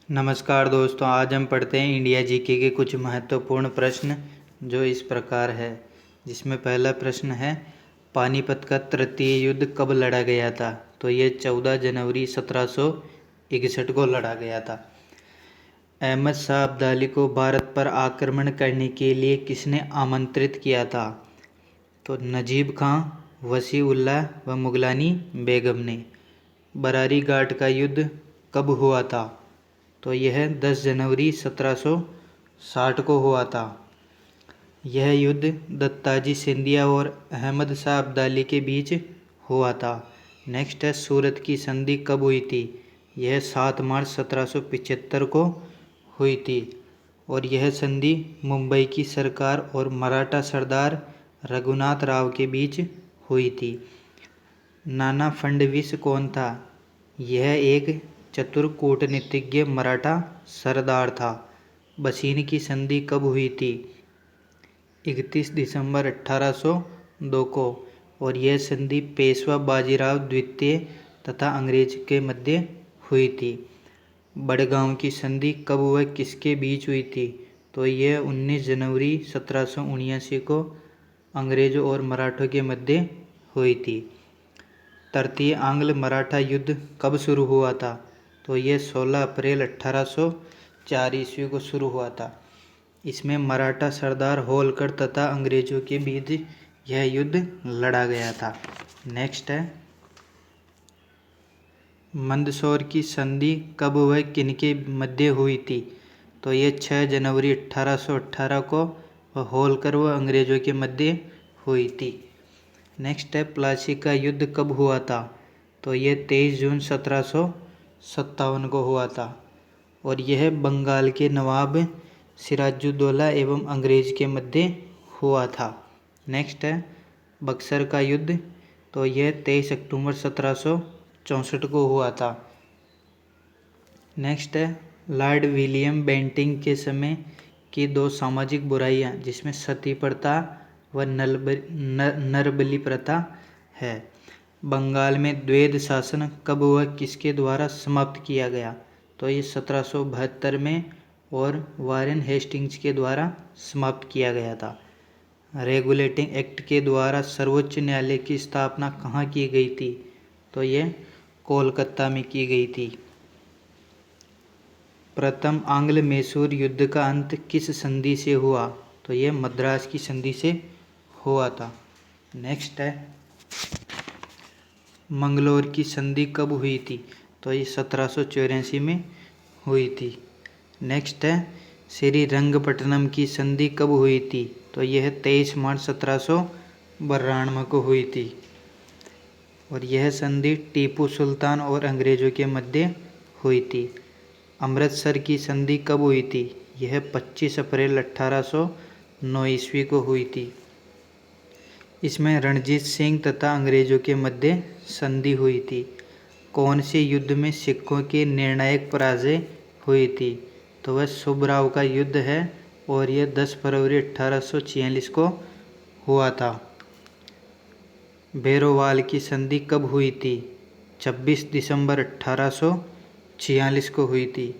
नमस्कार दोस्तों, आज हम पढ़ते हैं इंडिया जीके के कुछ महत्वपूर्ण प्रश्न जो इस प्रकार है। जिसमें पहला प्रश्न है, पानीपत का तृतीय युद्ध कब लड़ा गया था? तो ये 14 जनवरी 1761 को लड़ा गया था। अहमद शाह अब्दाली को भारत पर आक्रमण करने के लिए किसने आमंत्रित किया था? तो नजीब खां, वसी उल्लाह व मुगलानी बेगम ने। बरारी घाट का युद्ध कब हुआ था? तो यह 10 जनवरी 1760 को हुआ था। यह युद्ध दत्ताजी सिंधिया और अहमद शाह अब्दाली के बीच हुआ था। नेक्स्ट है, सूरत की संधि कब हुई थी? यह 7 मार्च 1775 को हुई थी और यह संधि मुंबई की सरकार और मराठा सरदार रघुनाथ राव के बीच हुई थी। नाना फडणवीस कौन था? यह एक चतुर कूटनीतिज्ञ मराठा सरदार था। बसीन की संधि कब हुई थी? 31 दिसंबर 1802 को और यह संधि पेशवा बाजीराव द्वितीय तथा अंग्रेज के मध्य हुई थी। बड़गांव की संधि कब व किसके बीच हुई थी? तो यह 19 जनवरी 1779 को अंग्रेजों और मराठों के मध्य हुई थी। तृतीय आंग्ल मराठा युद्ध कब शुरू हुआ था? तो यह 16 अप्रैल 1804 ईस्वी को शुरू हुआ था। इसमें मराठा सरदार होलकर तथा अंग्रेजों के बीच यह युद्ध लड़ा गया था। नेक्स्ट है, मंदसौर की संधि कब व किनके मध्य हुई थी? तो यह 6 जनवरी 1818 को होलकर व अंग्रेजों के मध्य हुई थी। नेक्स्ट है, प्लासी का युद्ध कब हुआ था? तो यह 23 जून 1757 को हुआ था और यह बंगाल के नवाब सिराजुद्दौला एवं अंग्रेज के मध्य हुआ था। नेक्स्ट है, बक्सर का युद्ध, तो यह 23 अक्टूबर 1764 को हुआ था। नेक्स्ट है, लॉर्ड विलियम बेंटिंक के समय की दो सामाजिक बुराइयां जिसमें सती प्रथा व नरबली प्रथा है। बंगाल में द्वैध शासन कब व किसके द्वारा समाप्त किया गया? तो ये 1772 में और वारेन हेस्टिंग्स के द्वारा समाप्त किया गया था। रेगुलेटिंग एक्ट के द्वारा सर्वोच्च न्यायालय की स्थापना कहाँ की गई थी? तो ये कोलकाता में की गई थी। प्रथम आंग्ल मैसूर युद्ध का अंत किस संधि से हुआ? तो ये मद्रास की संधि से हुआ था। नेक्स्ट है, मंगलोर की संधि कब हुई थी? तो ये 1784 में हुई थी। नेक्स्ट है, श्रीरंगपट्टनम की संधि कब हुई थी? तो यह 23 मार्च 1792 को हुई थी और यह संधि टीपू सुल्तान और अंग्रेजों के मध्य हुई थी। अमृतसर की संधि कब हुई थी? यह 25 अप्रैल 1809 ईस्वी को हुई थी। इसमें रणजीत सिंह तथा अंग्रेजों के मध्य संधि हुई थी। कौन से युद्ध में सिखों की निर्णायक पराजय हुई थी? तो वह सुबराव का युद्ध है और यह 10 फरवरी 1846 को हुआ था। भैरोवाल की संधि कब हुई थी? 26 दिसंबर 1846 को हुई थी।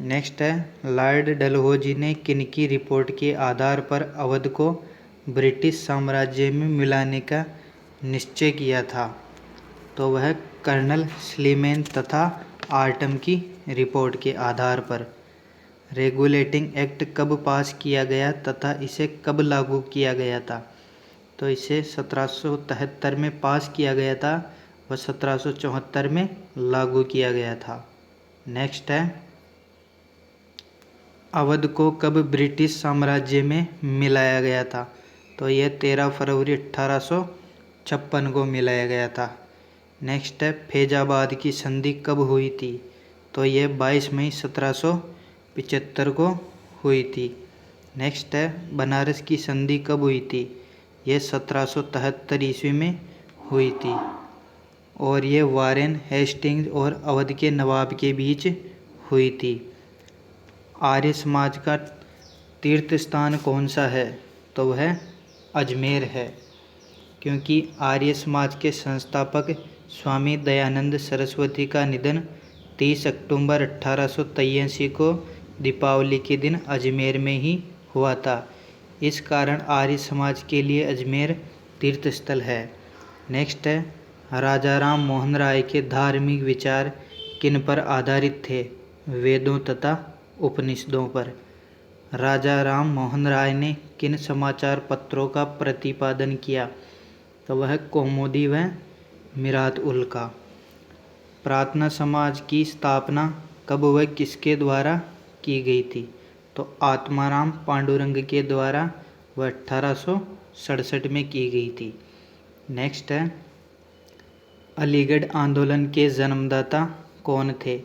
नेक्स्ट है, लॉर्ड डलहौजी ने किनकी रिपोर्ट के आधार पर अवध को ब्रिटिश साम्राज्य में मिलाने का निश्चय किया था? तो वह कर्नल स्लीमेन तथा आर्टम की रिपोर्ट के आधार पर। रेगुलेटिंग एक्ट कब पास किया गया तथा इसे कब लागू किया गया था? तो इसे 1773 में पास किया गया था व 1774 में लागू किया गया था। नेक्स्ट है, अवध को कब ब्रिटिश साम्राज्य में मिलाया गया था? तो यह 13 फरवरी 1856 को मिलाया गया था। नेक्स्ट है, फैजाबाद की संधि कब हुई थी? तो यह 22 मई 1775 को हुई थी। नेक्स्ट है, बनारस की संधि कब हुई थी? यह 1773 ईस्वी में हुई थी और यह वारेन हेस्टिंग्स और अवध के नवाब के बीच हुई थी। आर्य समाज का तीर्थ स्थान कौन सा है? तो वह अजमेर है, क्योंकि आर्य समाज के संस्थापक स्वामी दयानंद सरस्वती का निधन 30 अक्टूबर 1883 को दीपावली के दिन अजमेर में ही हुआ था। इस कारण आर्य समाज के लिए अजमेर तीर्थ स्थल है। नेक्स्ट है, राजा राम मोहन राय के धार्मिक विचार किन पर आधारित थे? वेदों तथा उपनिषदों पर। राजा राम मोहन राय ने किन समाचार पत्रों का प्रतिपादन किया? तो वह कौमुदी व मिरात उल का। प्रार्थना समाज की स्थापना कब व किसके द्वारा की गई थी? तो आत्माराम पांडुरंग के द्वारा वह 1867 में की गई थी। नेक्स्ट है, अलीगढ़ आंदोलन के जन्मदाता कौन थे?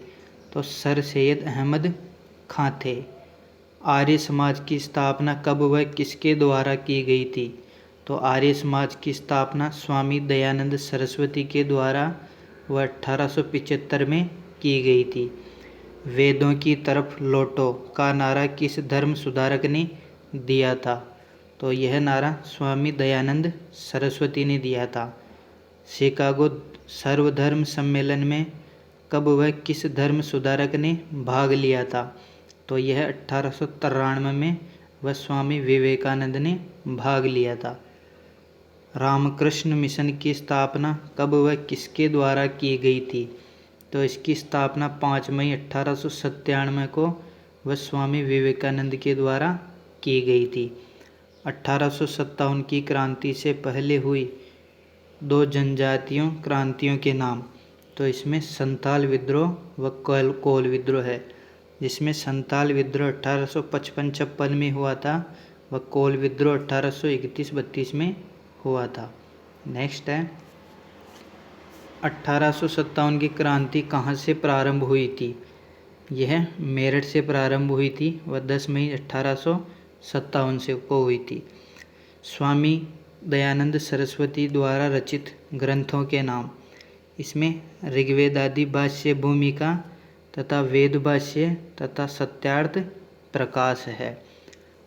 तो सर सैयद अहमद खां थे। आर्य समाज की स्थापना कब व किसके द्वारा की गई थी? तो आर्य समाज की स्थापना स्वामी दयानंद सरस्वती के द्वारा वह 1875 में की गई थी। वेदों की तरफ लौटो का नारा किस धर्म सुधारक ने दिया था? तो यह नारा स्वामी दयानंद सरस्वती ने दिया था। शिकागो सर्वधर्म सम्मेलन में कब व किस धर्म सुधारक ने भाग लिया था? तो यह 1893 में वह स्वामी विवेकानंद ने भाग लिया था। रामकृष्ण मिशन की स्थापना कब व किसके द्वारा की गई थी? तो इसकी स्थापना 5 मई 1897 को वह स्वामी विवेकानंद के द्वारा की गई थी। 1857 की क्रांति से पहले हुई 2 जनजातीयों क्रांतियों के नाम। तो इसमें संताल विद्रोह व कोल विद्रोह है, जिसमें संताल विद्रोह 1855-56 में हुआ था व कोल विद्रोह 1831-32 में हुआ था। नेक्स्ट है, 1857 की क्रांति कहाँ से प्रारंभ हुई थी? यह मेरठ से प्रारंभ हुई थी व 10 मई 1857 से को हुई थी। स्वामी दयानंद सरस्वती द्वारा रचित ग्रंथों के नाम। इसमें ऋग्वेद आदि भाष्य भूमिका तथा वेद भाष्य तथा सत्यार्थ प्रकाश है।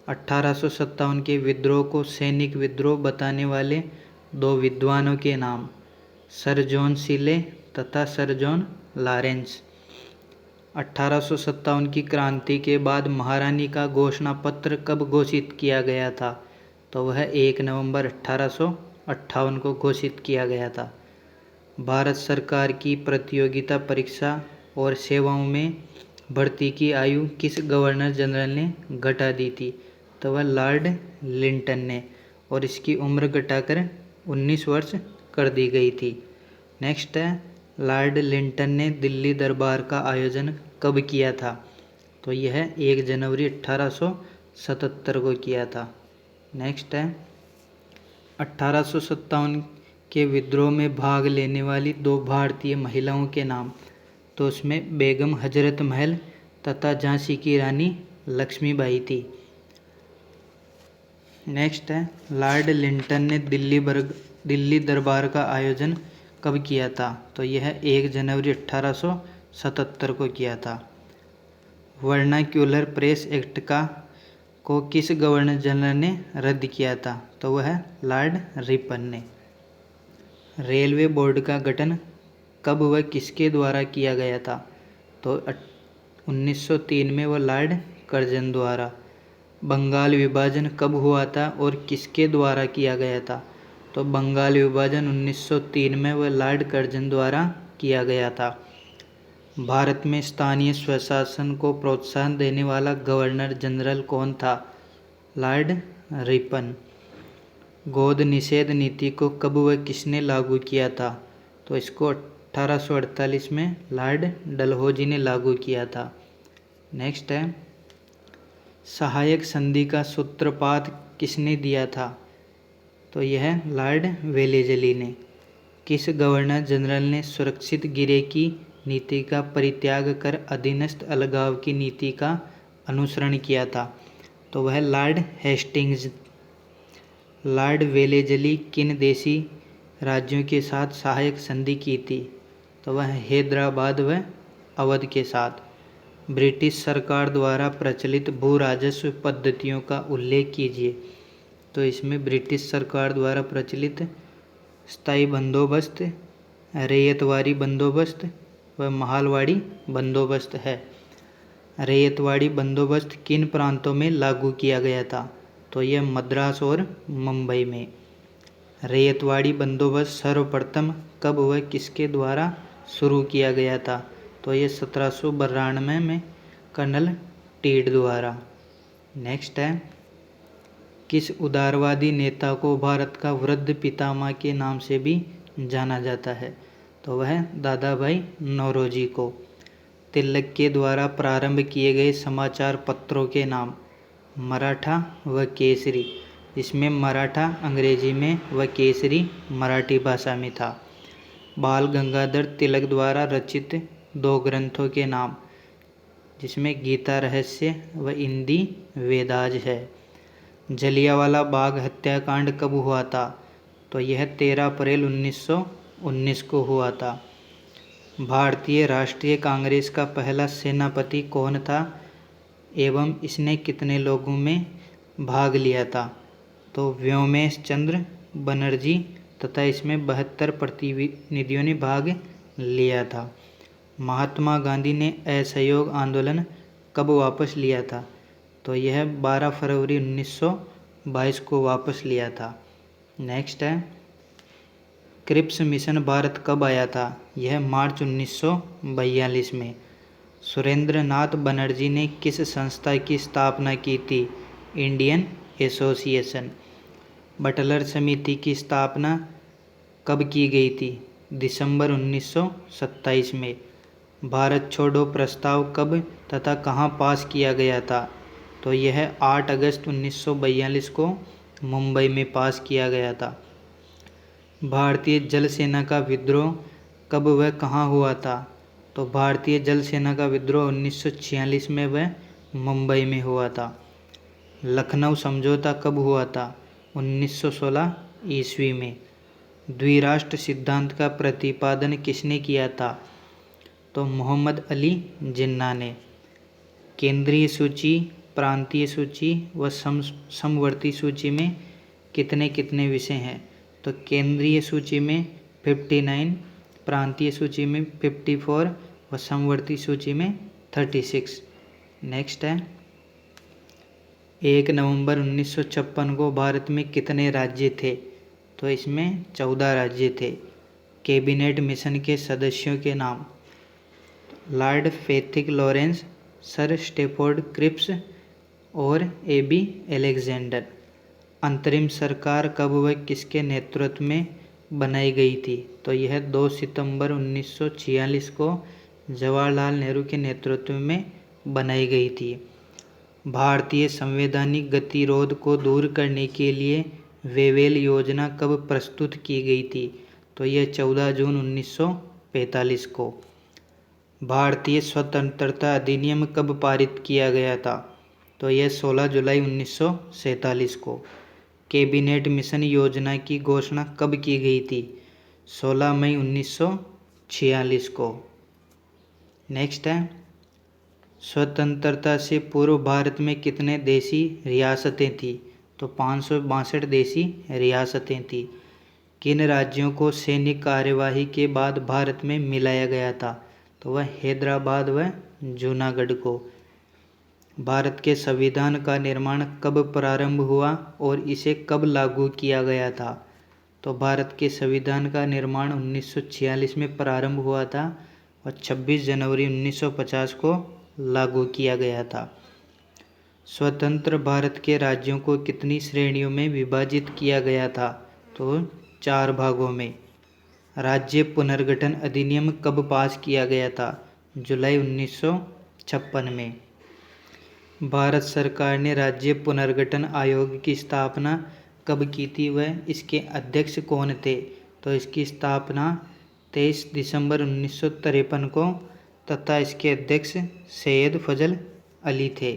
1857 के विद्रोह को सैनिक विद्रोह बताने वाले 2 विद्वानों के नाम। सर जॉन सीले तथा सर जॉन लॉरेंस। 1857 की क्रांति के बाद महारानी का घोषणा पत्र कब घोषित किया गया था? तो वह 1 नवंबर 1858 को घोषित किया गया था। भारत सरकार की प्रतियोगिता परीक्षा और सेवाओं में भर्ती की आयु किस गवर्नर जनरल ने घटा दी थी? तो वह लॉर्ड लिंटन ने, और इसकी उम्र घटाकर 19 वर्ष कर दी गई थी। नेक्स्ट है, लॉर्ड लिंटन ने दिल्ली दरबार का आयोजन कब किया था? तो यह 1 जनवरी 1877 को किया था। नेक्स्ट है, 1857 के विद्रोह में भाग लेने वाली 2 भारतीय महिलाओं के नाम। तो उसमें बेगम हजरत महल तथा झांसी की रानी लक्ष्मीबाई थी। नेक्स्ट है, लॉर्ड लिंटन ने दिल्ली दरबार का आयोजन कब किया था? तो यह 1 जनवरी 1877 को किया था। वर्नाक्यूलर प्रेस एक्ट को किस गवर्नर जनरल ने रद्द किया था? तो वह लॉर्ड रिपन ने। रेलवे बोर्ड का गठन कब व किसके द्वारा किया गया था? तो 1903 में वह लॉर्ड कर्जन द्वारा। बंगाल विभाजन कब हुआ था और किसके द्वारा किया गया था? तो बंगाल विभाजन 1903 में वह लॉर्ड कर्जन द्वारा किया गया था। भारत में स्थानीय स्वशासन को प्रोत्साहन देने वाला गवर्नर जनरल कौन था? Lord Ripon. गोद निषेध नीति को कब व किसने लागू किया था? तो इसको 1848 में लॉर्ड डलहौजी ने लागू किया था। नेक्स्ट है, सहायक संधि का सूत्रपात किसने दिया था? तो यह लॉर्ड वेलेजली ने। किस गवर्नर जनरल ने सुरक्षित गिरे की नीति का परित्याग कर अधीनस्थ अलगाव की नीति का अनुसरण किया था? तो वह लॉर्ड हेस्टिंग्स। लॉर्ड वेलेजली किन देशी राज्यों के साथ सहायक संधि की थी? तो वह हैदराबाद व अवध के साथ। ब्रिटिश सरकार द्वारा प्रचलित भू राजस्व पद्धतियों का उल्लेख कीजिए। तो इसमें ब्रिटिश सरकार द्वारा प्रचलित स्थायी बंदोबस्त, रैयतवारी बंदोबस्त, वह महालवाड़ी बंदोबस्त है। रैयतवाड़ी बंदोबस्त किन प्रांतों में लागू किया गया था? तो यह मद्रास और मुंबई में। रैयतवाड़ी बंदोबस्त सर्वप्रथम कब व किसके द्वारा शुरू किया गया था? तो यह 1792 में कर्नल टीड द्वारा। नेक्स्ट है, किस उदारवादी नेता को भारत का वृद्ध पितामह के नाम से भी जाना जाता है? तो वह दादा भाई नौरोजी को। तिलक के द्वारा प्रारंभ किए गए समाचार पत्रों के नाम? मराठा व केसरी, जिसमें मराठा अंग्रेजी में व केसरी मराठी भाषा में था। बाल गंगाधर तिलक द्वारा रचित 2 ग्रंथों के नाम? जिसमें गीता रहस्य व हिंदी वेदाज है। जलियांवाला बाग हत्याकांड कब हुआ था? तो यह 13 अप्रैल 1919 को हुआ था। भारतीय राष्ट्रीय कांग्रेस का पहला सेनापति कौन था एवं इसने कितने लोगों में भाग लिया था? तो व्योमेश चंद्र बनर्जी तथा इसमें 72 प्रतिनिधियों ने भाग लिया था। महात्मा गांधी ने असहयोग आंदोलन कब वापस लिया था? तो यह 12 फरवरी 1922 को वापस लिया था। नेक्स्ट है, क्रिप्स मिशन भारत कब आया था? यह मार्च 1942 में। सुरेंद्र नाथ बनर्जी ने किस संस्था की स्थापना की थी? Indian association. बटलर समिति की स्थापना कब की गई थी? दिसंबर 1927 में। भारत छोड़ो प्रस्ताव कब तथा कहाँ पास किया गया था? तो यह 8 अगस्त 1942 को मुंबई में पास किया गया था। भारतीय जल सेना का विद्रोह कब व कहाँ हुआ था? तो भारतीय जल सेना का विद्रोह 1946 में व मुंबई में हुआ था। लखनऊ समझौता कब हुआ था? 1916 ईस्वी में। द्विराष्ट्र सिद्धांत का प्रतिपादन किसने किया था? तो मोहम्मद अली जिन्ना ने। केंद्रीय सूची, प्रांतीय सूची व समवर्ती सूची में कितने कितने विषय हैं? तो केंद्रीय सूची में 59, प्रांतीय सूची में 54 व समवर्ती सूची में 36। नेक्स्ट है, 1 नवंबर 1956 को भारत में कितने राज्य थे? तो इसमें 14 राज्य थे। कैबिनेट मिशन के सदस्यों के नाम? Lord Pethick Lawrence, Sir Stafford Cripps और AB अलेक्जेंडर। अंतरिम सरकार कब व किसके नेतृत्व में बनाई गई थी? तो यह 2 सितंबर 1946 को जवाहरलाल नेहरू के नेतृत्व में बनाई गई थी। भारतीय संवैधानिक गतिरोध को दूर करने के लिए वेवेल योजना कब प्रस्तुत की गई थी? तो यह 14 जून 1945 को। भारतीय स्वतंत्रता अधिनियम कब पारित किया गया था? तो यह 16 जुलाई 1947 को। कैबिनेट मिशन योजना की घोषणा कब की गई थी? 16 मई 1946 को। नेक्स्ट है, स्वतंत्रता से पूर्व भारत में कितने देशी रियासतें थीं? तो 562 देशी रियासतें थीं। किन राज्यों को सैनिक कार्यवाही के बाद भारत में मिलाया गया था? तो वह हैदराबाद व जूनागढ़ को। भारत के संविधान का निर्माण कब प्रारंभ हुआ और इसे कब लागू किया गया था? तो भारत के संविधान का निर्माण 1946 में प्रारंभ हुआ था और 26 जनवरी 1950 को लागू किया गया था। स्वतंत्र भारत के राज्यों को कितनी श्रेणियों में विभाजित किया गया था? तो 4 भागों में। राज्य पुनर्गठन अधिनियम कब पास किया गया था? जुलाई 1956 में। भारत सरकार ने राज्य पुनर्गठन आयोग की स्थापना कब की थी व इसके अध्यक्ष कौन थे? तो इसकी स्थापना 23 दिसंबर 1953 को तथा इसके अध्यक्ष सैयद फजल अली थे।